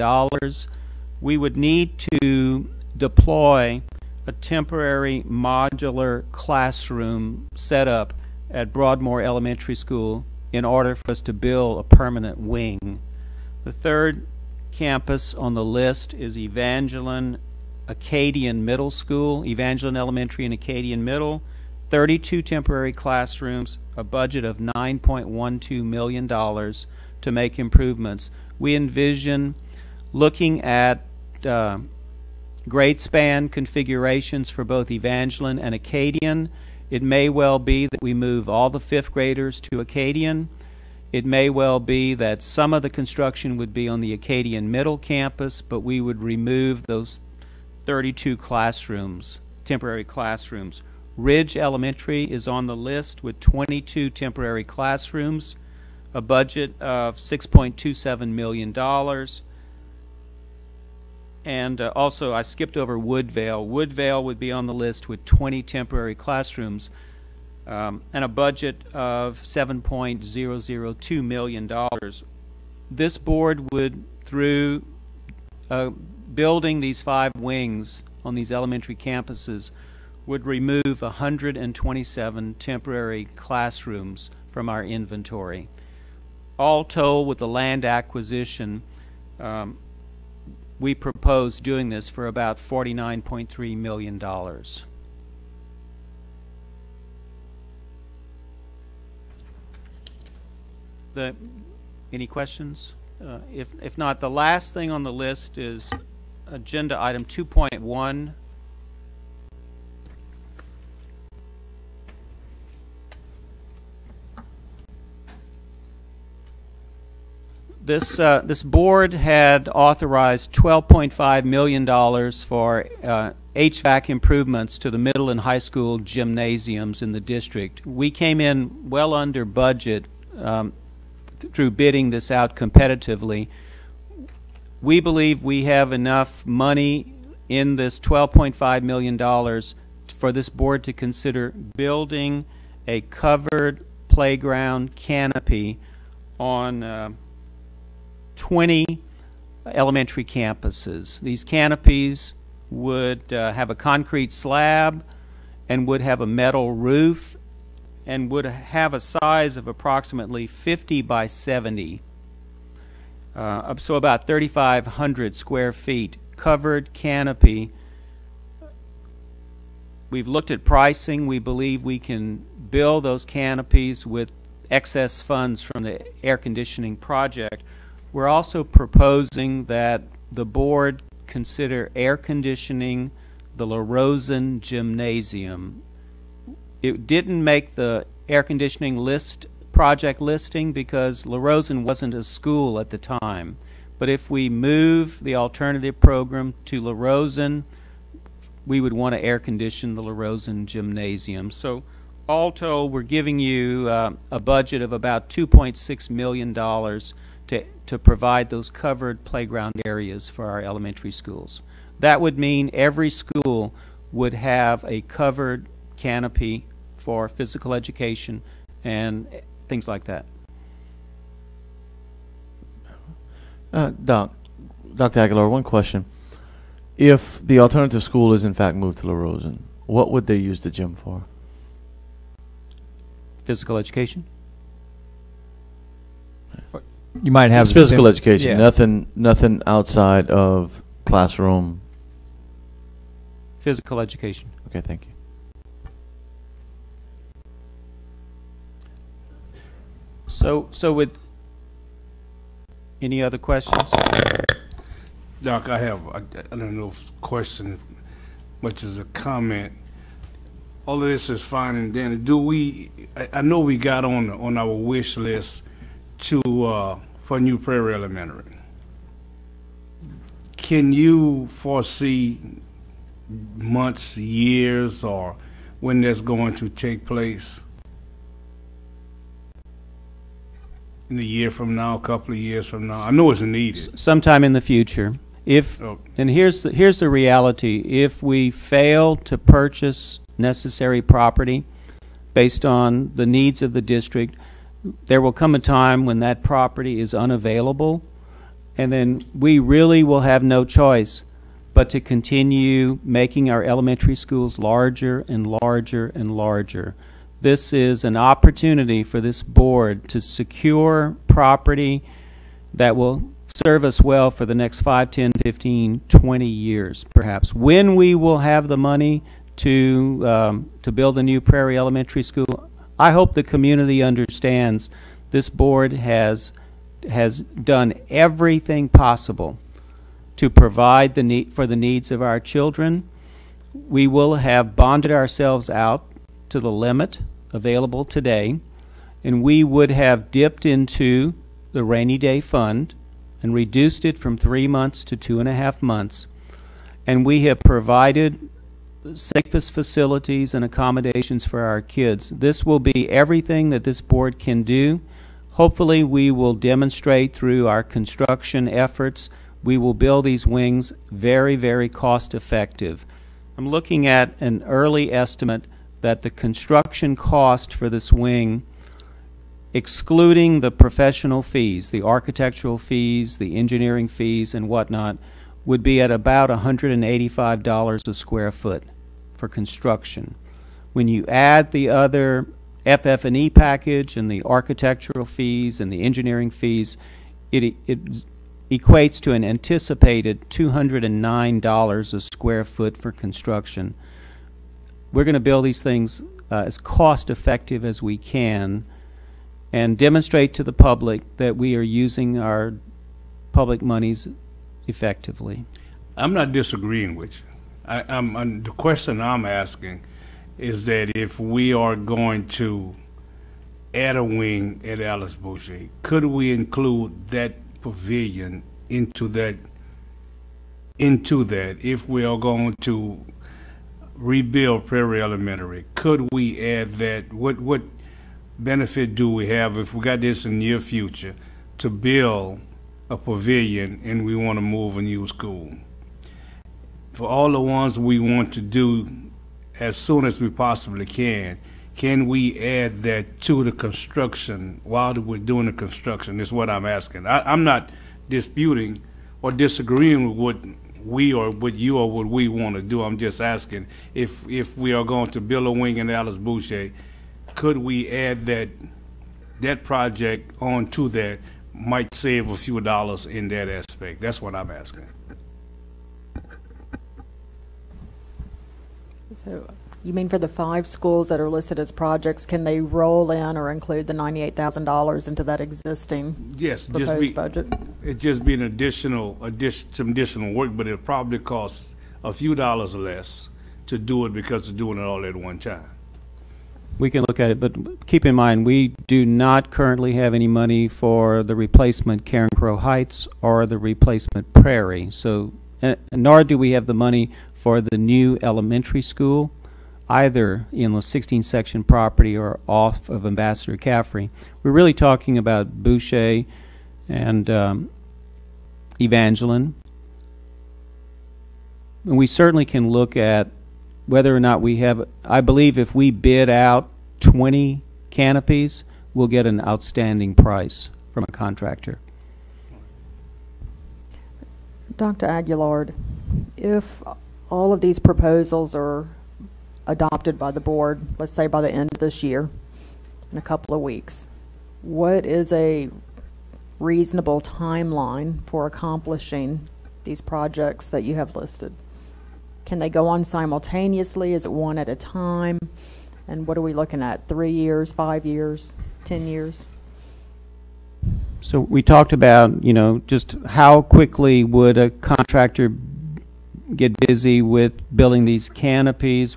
We would need to deploy a temporary modular classroom setup at Broadmoor Elementary School in order for us to build a permanent wing. The third campus on the list is Evangeline Acadian Middle School, Evangeline Elementary and Acadian Middle, 32 temporary classrooms, a budget of $9.12 million to make improvements. We envision looking at grade span configurations for both Evangeline and Acadian, It may well be that we move all the 5th graders to Acadian. It may well be that some of the construction would be on the Acadian Middle Campus, but we would remove those 32 classrooms, temporary classrooms. Ridge Elementary is on the list with 22 temporary classrooms, a budget of $6.27 million. And also, I skipped over Woodvale. Woodvale would be on the list with 20 temporary classrooms and a budget of $7.002 million. This board would, through building these 5 wings on these elementary campuses, would remove 127 temporary classrooms from our inventory. All told, with the land acquisition, we propose doing this for about $49.3 million. Any questions? If not, the last thing on the list is agenda item 2.1. This board had authorized $12.5 million for HVAC improvements to the middle and high school gymnasiums in the district. We came in well under budget through bidding this out competitively. We believe we have enough money in this $12.5 million for this board to consider building a covered playground canopy on 20 elementary campuses. These canopies would have a concrete slab and would have a metal roof and would have a size of approximately 50 by 70, so about 3,500 square feet, covered canopy. We've looked at pricing. We believe we can build those canopies with excess funds from the air conditioning project. We're also proposing that the board consider air conditioning the La Rosen Gymnasium. It didn't make the air conditioning project listing because La Rosen wasn't a school at the time. But if we move the alternative program to La Rosen, we would want to air condition the La Rosen Gymnasium. So all told, we're giving you a budget of about $2.6 million to provide those covered playground areas for our elementary schools. That would mean every school would have a covered canopy for physical education and things like that.
Dr. Aguilar, one question. If the alternative school is in fact moved to La Rosen, what would they use the gym for?
Physical education.
You might have
it's physical education,
yeah.
Nothing outside of classroom.
Physical education.
Okay, thank you.
So with any other questions?
Doc, I don't know if it's a question much as a comment. All of this is fine and dandy. I know we got on our wish list for New Prairie Elementary. Can you foresee months, years, or when that's going to take place? In a year from now, a couple of years from now? I know it's needed.
Sometime in the future. And here's the reality. If we fail to purchase necessary property based on the needs of the district, there will come a time when that property is unavailable, and then we really will have no choice but to continue making our elementary schools larger and larger and larger. This is an opportunity for this board to secure property that will serve us well for the next 5, 10, 15, 20 years, perhaps. When we will have the money to build a new Prairie Elementary School, I hope the community understands this board has done everything possible to provide for the needs of our children. We will have bonded ourselves out to the limit available today, and we would have dipped into the rainy day fund and reduced it from 3 months to 2.5 months, and we have provided the safest facilities and accommodations for our kids. This will be everything that this board can do. Hopefully we will demonstrate through our construction efforts, we will build these wings very, very cost effective. I'm looking at an early estimate that the construction cost for this wing, excluding the professional fees, the architectural fees, the engineering fees and whatnot, would be at about $185 a square foot for construction. When you add the other FF&E package and the architectural fees and the engineering fees, it equates to an anticipated $209 a square foot for construction. We're going to build these things as cost effective as we can and demonstrate to the public that we are using our public monies effectively.
I'm not disagreeing with you. The question I'm asking is that if we are going to add a wing at Alice Boucher, could we include that pavilion into that if we are going to rebuild Prairie Elementary? Could we add that? What benefit do we have if we got this in the near future to build a pavilion and we want to move a new school? For all the ones we want to do as soon as we possibly can we add that to the construction while we're doing the construction, is what I'm asking. I'm not disputing or disagreeing with what we or what you or what we want to do. I'm just asking if we are going to build a wing in Alice Boucher, could we add that project onto that, might save a few dollars in that aspect? That's what I'm asking.
So you mean for the 5 schools that are listed as projects, can they roll in or include the $98,000 into that existing proposed budget?
It just be some additional work, but it'll probably cost a few dollars less to do it because of doing it all at one time.
We can look at it, but keep in mind, we do not currently have any money for the replacement Karen Crow Heights or the replacement Prairie. So, nor do we have the money for the new elementary school, either in the 16 section property or off of Ambassador Caffrey. We're really talking about Boucher and Evangeline. And we certainly can look at whether or not we have, I believe if we bid out 20 canopies, we'll get an outstanding price from a contractor.
Dr. Aguillard, if all of these proposals are adopted by the board, let's say by the end of this year, in a couple of weeks, what is a reasonable timeline for accomplishing these projects that you have listed? Can they go on simultaneously? Is it one at a time? And what are we looking at? 3 years, 5 years, 10 years?
So we talked about, just how quickly would a contractor get busy with building these canopies.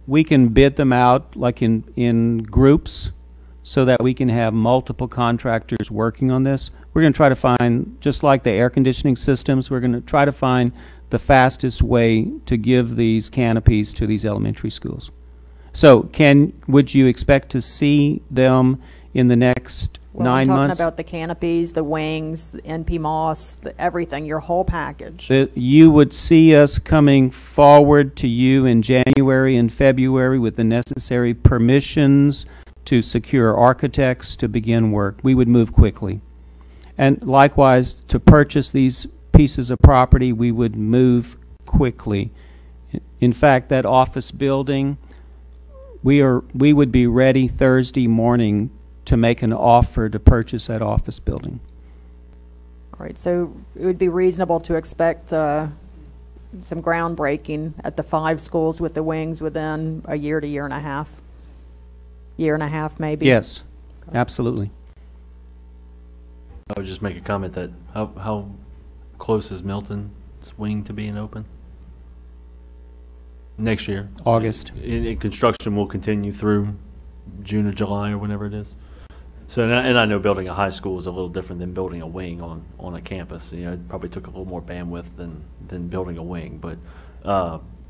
We can bid them out like in groups so that we can have multiple contractors working on this. We're going to try to find, just like the air conditioning systems, we're going to try to find the fastest way to give these canopies to these elementary schools. So would you expect to see them in the next 9 months?
I'm talking about the canopies, the wings, the NP moss, everything, your whole package.
You would see us coming forward to you in January and February with the necessary permissions to secure architects to begin work. We would move quickly. And likewise, to purchase these pieces of property, we would move quickly. In fact, that office building, we would be ready Thursday morning to make an offer to purchase that office building.
All right, so it would be reasonable to expect some groundbreaking at the 5 schools with the wings within a year to year and a half? Year and a half, maybe?
Yes, absolutely.
I would just make a comment that how close is Milton's wing to being open? Next year.
August.
In construction will continue through June or July or whenever it is. So, and I know building a high school is a little different than building a wing on a campus. You know, it probably took a little more bandwidth than building a wing. But,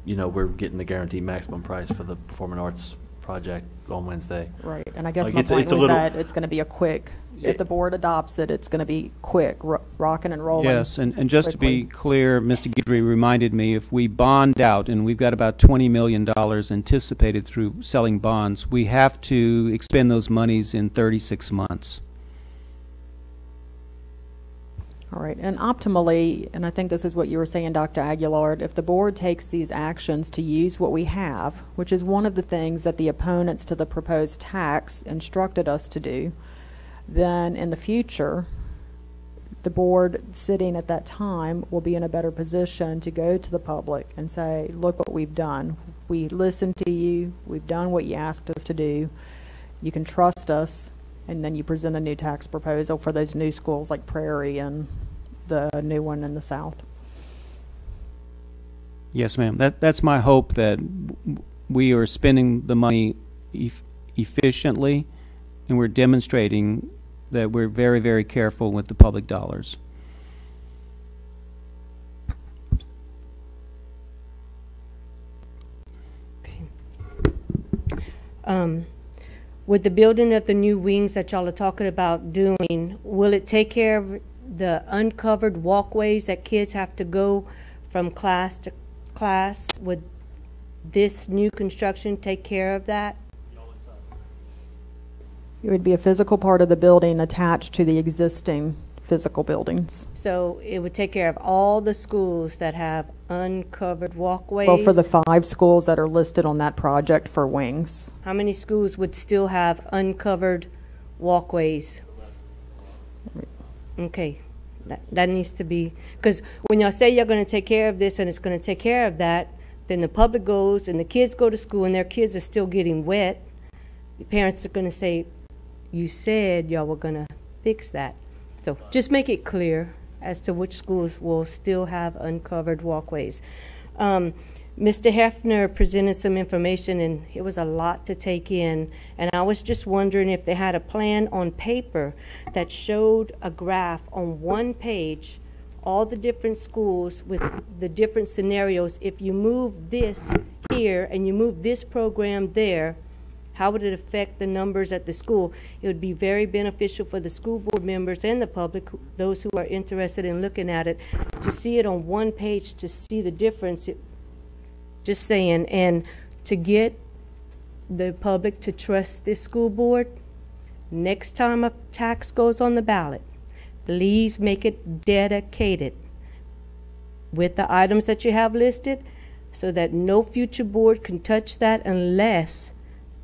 you know, we're getting the guaranteed maximum price for the performing arts project on Wednesday.
Right, and I guess
Like
my point was
little,
that it's going to be a quick, if the board adopts it, it's going to be quick, rocking and rolling.
Yes, and just
quickly.
to be clear, Mr. Guidry reminded me, if we bond out, and we've got about $20 million anticipated through selling bonds, we have to expend those monies in 36 months.
All right, and optimally, and I think this is what you were saying, Dr. Aguilar, if the board takes these actions to use what we have, which is one of the things that the opponents to the proposed tax instructed us to do, then in the future, the board sitting at that time will be in a better position to go to the public and say, look what we've done. We listened to you. We've done what you asked us to do. You can trust us. And then you present a new tax proposal for those new schools like Prairie and the new one in the south.
Yes, ma'am. That's my hope, that we are spending the money efficiently, and we're demonstrating that we're very, very careful with the public dollars.
With the building of the new wings that y'all are talking about doing, will it take care of the uncovered walkways that kids have to go from class to class? Would this new construction take care of that?
It would be a physical part of the building attached to the existing physical buildings.
So it would take care of all the schools that have uncovered walkways?
Well, for the 5 schools that are listed on that project for wings.
How many schools would still have uncovered walkways? Okay, that needs to be, because when y'all say you're going to take care of this and it's going to take care of that, then the public goes and the kids go to school and their kids are still getting wet. The parents are going to say, you said y'all were going to fix that. So just make it clear as to which schools will still have uncovered walkways. Mr. Hefner presented some information, and it was a lot to take in. And I was just wondering if they had a plan on paper that showed a graph on one page, all the different schools with the different scenarios. If you move this here and you move this program there, how would it affect the numbers at the school? It would be very beneficial for the school board members and the public, those who are interested in looking at it, to see it on one page, to see the difference. Just saying. And to get the public to trust this school board, next time a tax goes on the ballot, please make it dedicated with the items that you have listed, so that no future board can touch that unless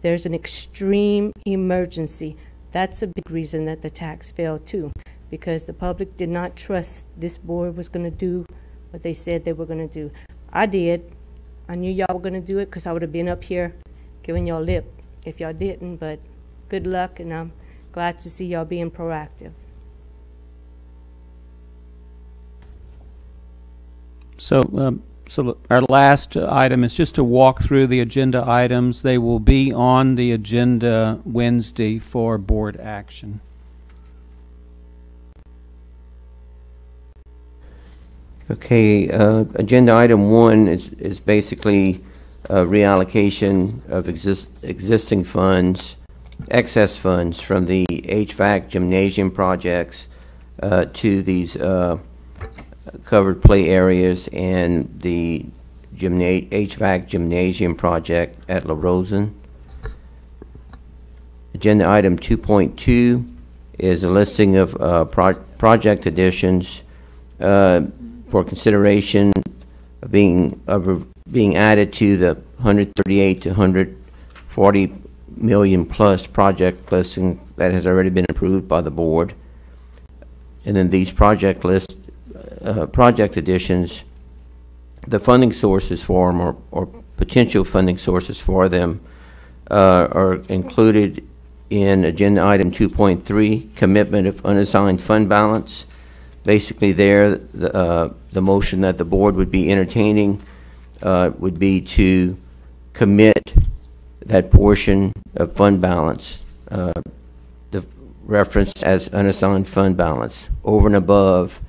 there's an extreme emergency. That's a big reason that the tax failed too, because the public did not trust this board was going to do what they said they were going to do. I did. I knew y'all were going to do it, because I would have been up here giving y'all lip if y'all didn't, but good luck, and I'm glad to see y'all being proactive.
So our last item is just to walk through the agenda items. They will be on the agenda Wednesday for board action.
Okay, agenda item 1 is basically reallocation of existing funds, excess funds from the HVAC gymnasium projects to these covered play areas and the HVAC gymnasium project at La Rosen. Agenda item 2.2 is a listing of project additions for consideration of being added to the 138 to 140 million plus project listing that has already been approved by the board. And then these project additions, the funding sources for them or potential funding sources for them are included in agenda item 2.3, commitment of unassigned fund balance. Basically there, the motion that the board would be entertaining would be to commit that portion of fund balance, the referenced as unassigned fund balance, over and above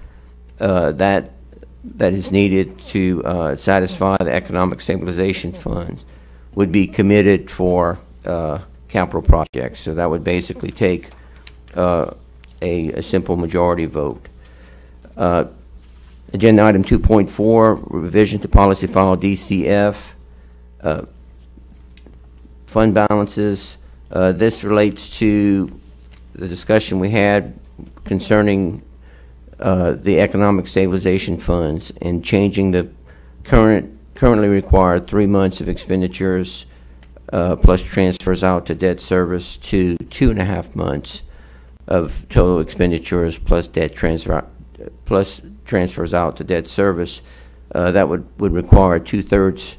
that is needed to satisfy the economic stabilization funds, would be committed for capital projects. So that would basically take a simple majority vote. Agenda item 2.4, revision to policy file DCF, fund balances. This relates to the discussion we had concerning the economic stabilization funds and changing the currently required 3 months of expenditures plus transfers out to debt service to 2.5 months of total expenditures plus debt transfer plus transfers out to debt service. That would require a 2/3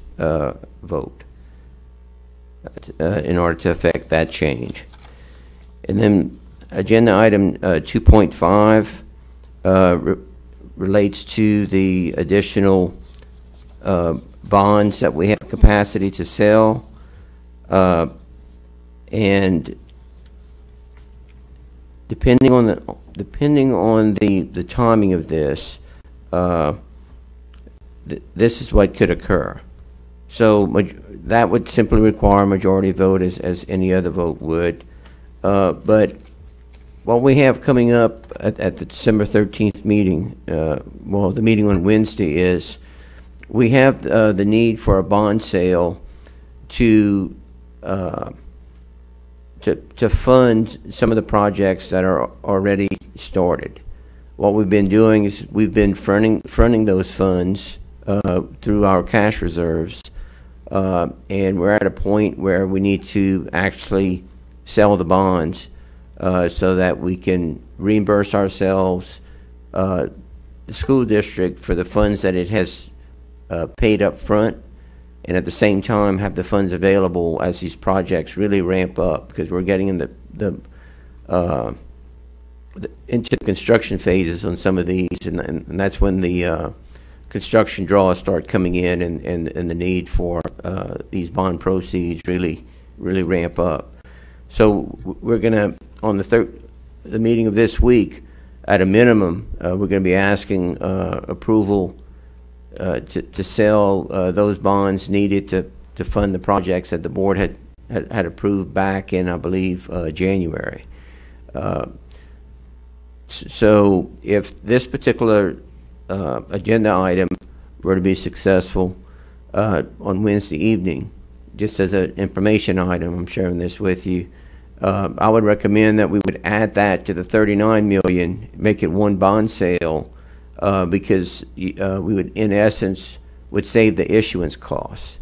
vote in order to affect that change. And then agenda item 2.5 relates to the additional bonds that we have capacity to sell, and depending on the timing of this, this is what could occur. So that would simply require a majority vote as any other vote would. But what we have coming up at the December 13th meeting, well, the meeting on Wednesday, is we have the need for a bond sale to fund some of the projects that are already started. What we've been doing is we've been fronting those funds through our cash reserves, and we're at a point where we need to actually sell the bonds so that we can reimburse ourselves, the school district, for the funds that it has paid up front, and at the same time have the funds available as these projects really ramp up, because we're getting in into construction phases on some of these, and that's when the construction draws start coming in, and the need for these bond proceeds really ramp up. So we're going to, on the meeting of this week, at a minimum, we're going to be asking approval to sell those bonds needed to fund the projects that the board had approved back in, I believe, January. So if this particular agenda item were to be successful on Wednesday evening, just as an information item, I'm sharing this with you, I would recommend that we would add that to the $39 million, make it one bond sale, because we would, in essence, would save the issuance costs.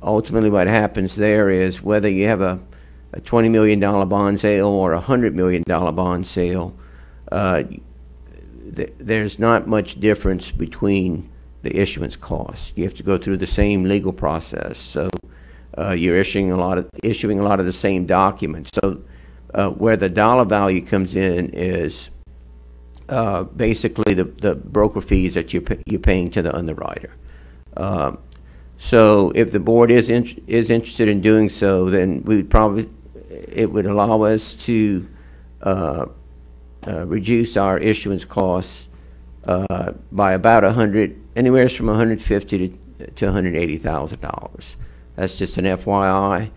Ultimately, what happens there is whether you have a $20 million bond sale or a $100 million bond sale, there's not much difference between the issuance costs. You have to go through the same legal process. So you're issuing a lot of the same documents. So where the dollar value comes in is basically the broker fees that you're paying to the underwriter. So if the board is interested in doing so, then it would allow us to reduce our issuance costs by about anywhere from $150,000 to $180,000. That's just an FYI.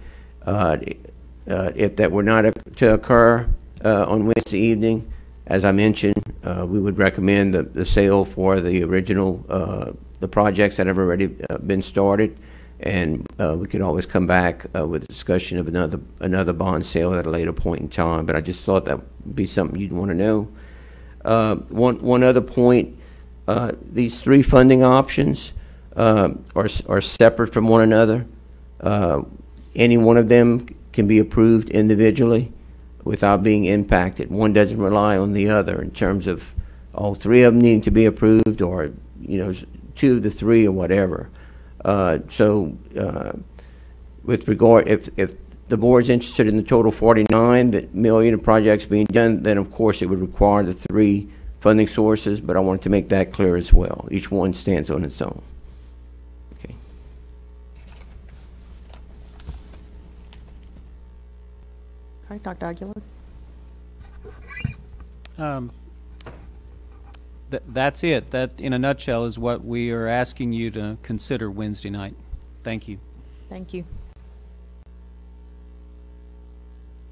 If that were not to occur on Wednesday evening, as I mentioned, we would recommend the sale for the original the projects that have already been started, and we could always come back with a discussion of another bond sale at a later point in time. But I just thought that would be something you'd want to know. One other point: these three funding options are separate from one another. Any one of them can be approved individually without being impacted. One doesn't rely on the other in terms of all three of them needing to be approved, or two of the three, or whatever. With regard, if the board's interested in the total $49 million of projects being done, then of course it would require the three funding sources. But I wanted to make that clear as well. Each one stands on its own. Okay.
right, Dr. Aguilar?
That's it. That, in a nutshell, is what we are asking you to consider Wednesday night. Thank you.
Thank you.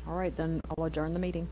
All right, then I'll adjourn the meeting.